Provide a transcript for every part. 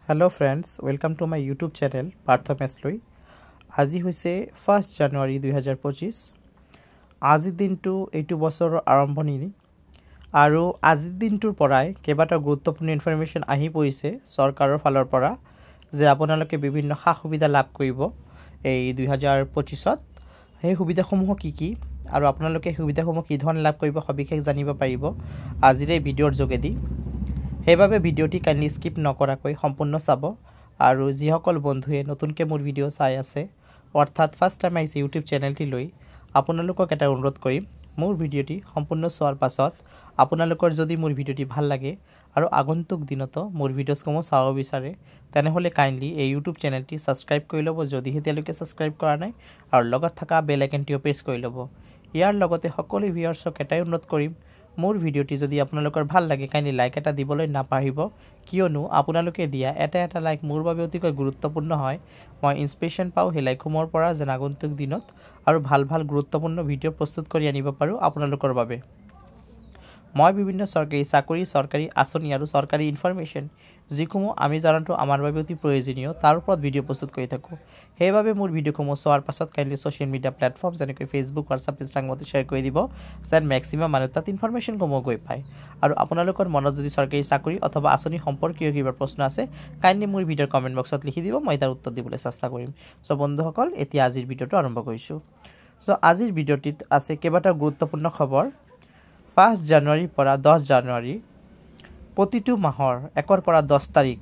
Hello friends, welcome to my YouTube channel Partha Mesloi. আজি হৈছে 1 জানুৱাৰী 2025 আজিৰ দিনটো এইটো বছৰৰ আৰম্ভণি আৰু আজিৰ দিনটোৰ পৰাই কেইবাটা গুৰুত্বপূৰ্ণ ইনফৰমেশন আহি পৰিছে চৰকাৰৰ ফালৰ পৰা যে আপোনালোকে বিভিন্ন সা-সুবিধা লাভ কৰিব এই 2025ত সেই সুবিধাসমূহ কি আৰু আপোনালোকে সুবিধাসমূহ কি ধৰণে লাভ কৰিব সবিশেষ জানিব পাৰিব আজিৰ এই ভিডিঅ'ৰ যোগেদি সেইবাবে ভিডিঅ'টি কাইন্ডলি স্কিপ নকৰাকৈ সম্পূৰ্ণ চাব আৰু যিসকল বন্ধুৱে নতুনকৈ মোৰ ভিডিঅ' চাই আছে অৰ্থাৎ ফাৰ্ষ্ট টাইম আহিছে ইউটিউব চেনেলটি লৈ আপোনালোকক এটা অনুৰোধ কৰিম মোৰ ভিডিঅ'টি সম্পূৰ্ণ চোৱাৰ পাছত আপোনালোকৰ যদি মোৰ ভিডিঅ'টি ভাল লাগে আৰু আগন্তুক দিনতো মোৰ ভিডিঅ'সমূহ চাব বিচাৰে তেনেহলে কাইন্ডলি এই ইউটিউব চেনেলটি সাবস্ক্ৰাইব কৰি ল'ব যদি হেতিয়ালৈকে সাবস্ক্ৰাইব কৰা নাই আৰু লগত থকা বেল আইকনটিও প্ৰেছ কৰি ল'ব ইয়াৰ লগতে সকলো ভিউয়াৰ্ছক এটাই অনুৰোধ কৰিম মোৰ ভিডিঅ'টি যদি আপোনালোকৰ ভাল লাগে কাইন্ডলি লাইক এটা দিবলৈ নাপাহৰিব কিয়নো আপোনালোকে দিয়া এটা লাইক মোৰ বাবে অতিকৈ গুৰুত্বপূৰ্ণ হয় মই ইনস্পিৰেশন পাও হে লাইকসমূহৰ পৰা যেন আগন্তুক দিনত আৰু ভাল গুৰুত্বপূৰ্ণ ভিডিঅ' প্ৰস্তুত কৰি আনিব পাৰো আপোনালোকৰ বাবে মই বিভিন্ন সৰকাৰি চাকৰি সৰকাৰি আঁচনি আৰু সৰকাৰি ইনফৰমেশন যিসমূহ আমি জানাটো আমাৰ বাবে অতি প্ৰয়োজনীয় তাৰ ওপৰত ভিডিঅ' প্ৰস্তুত কৰি থাকো সেইবাবে মোৰ ভিডিঅ'সমূহ চোৱাৰ পাছত কাইন্ডলি সোশ্যাল মিডিয়া প্ল্যাটফৰ্ম যেনেকৈ ফেসবুক হোৱাটছআপ ইনষ্টাগ্ৰামত শ্বেয়াৰ কৰি দিব যেন ম্যাক্সিমাম মানুহ তাত ইনফৰমেশন সমূহ গৈ পায় আৰু আপোনালোকৰ মনত যদি সৰকাৰি চাকৰি অথবা আঁচনি সম্পৰ্কীয় কিবা প্ৰশ্ন আছে কাইন্ডলি মোৰ ভিডিঅ'ৰ কমেন্ট বক্সত লিখি দিব মই তাৰ উত্তৰ দিবলৈ চেষ্টা কৰিম সো বন্ধুসকল এতিয়া আজিৰ ভিডিঅ'টো আৰম্ভ কৰিছো সো আজিৰ ভিডিঅ'টিত আছে কেইবাটা গুৰুত্বপূৰ্ণ খবৰ 1 জানুৱাৰীৰ পৰা 10 জানুৱাৰী প্ৰতিটো মাহৰ 1ৰ পৰা 10 তাৰিখ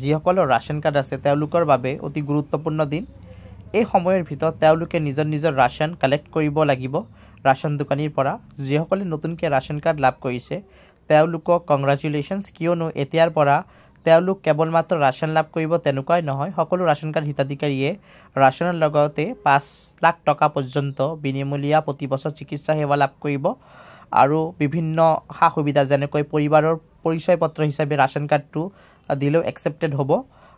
যিসকলৰ ৰাশন কাৰ্ড আছে তেওঁলোকৰ বাবে অতি গুৰুত্বপূৰ্ণ দিন এই সময়ৰ ভিতৰত তেওঁলোকে নিজৰ ৰাশন কালেক্ট কৰিব লাগিব ৰাশন দোকানীৰ পৰা যিসকলে নতুনকৈ ৰাশন কাৰ্ড লাভ কৰিছে তেওঁলোকক কংগ্ৰেচুলেশনছ কিয়নো এতিয়াৰ পৰা তেওঁলোক কেৱল মাত্ৰ ৰাশন লাভ কৰিব তেনেকুৱাই নহয় সকলো ৰাশন কাৰ্ড হিতাধিকাৰীয়ে ৰাশনৰ লগতে 5 লাখ টকা পৰ্যন্ত বিনামূলীয়া প্ৰতি বছৰ চিকিৎসা সেৱা লাভ কৰিব আৰু বিভিন্ন সা-সুবিধা যেনেকৈ পৰিবাৰৰ পৰিচয় পত্ৰ হিচাপে ৰাশন কাৰ্ডটো দিলেও একসেপ্টেড হ'ব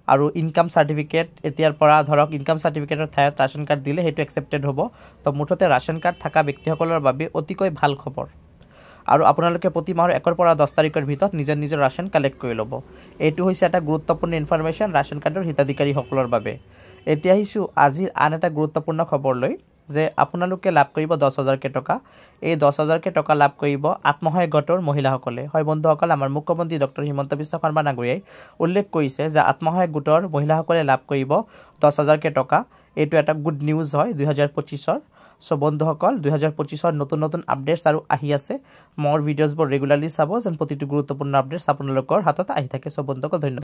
আৰু ইনকাম সাৰ্টিফিকেট এতিয়াৰ পৰা ধৰক ইনকাম সাৰ্টিফিকেটৰ ঠাইত ৰাশন কাৰ্ড দিলে হেতু একসেপ্টেড হ'ব তো মুঠতে ৰাশন কাৰ্ড থকা ব্যক্তিসকলৰ বাবে অতিকৈ ভাল খবৰ আৰু আপোনালোকে প্ৰতি মাহৰ 1ৰ পৰা 10 তাৰিখৰ ভিতৰত নিজৰ ৰাশন কালেক্ট কৰি ল'ব এইটো হৈছে এটা গুৰুত্বপূৰ্ণ ইনফৰমেশন ৰাশন কাৰ্ডৰ হিতাধিকাৰীসকলৰ বাবে এতিয়া আহিছো আজিৰ আন এটা গুৰুত্বপূৰ্ণ খবৰ লৈ যে আপোনালোকে লাভ কৰিব 10000 টকা এই 10000 টকা লাভ কৰিব আত্মসহায়ক গোটৰ মহিলাসকলে হয় বন্ধুসকল আমাৰ মুখ্যমন্ত্ৰী ডক্টৰ হিমন্ত বিশ্ব শৰ্মা ডাঙৰীয়াই উল্লেখ কৰিছে যে আত্মসহায়ক গোটৰ মহিলাসকলে লাভ কৰিব 10000 টকা এইটো এটা গুড নিউজ হয় 2025ৰ সো বন্ধুসকল 2025ৰ নতুন আপডেটস আৰু আহি আছে মোৰ ভিডিঅ'ছবোৰ ৰেগুলাৰলি চাব যেন প্ৰতিটো গুৰুত্বপূৰ্ণ আপডেটস আপোনালোকৰ হাতত আহি থাকে সো বন্ধুসকল ধন্যবাদ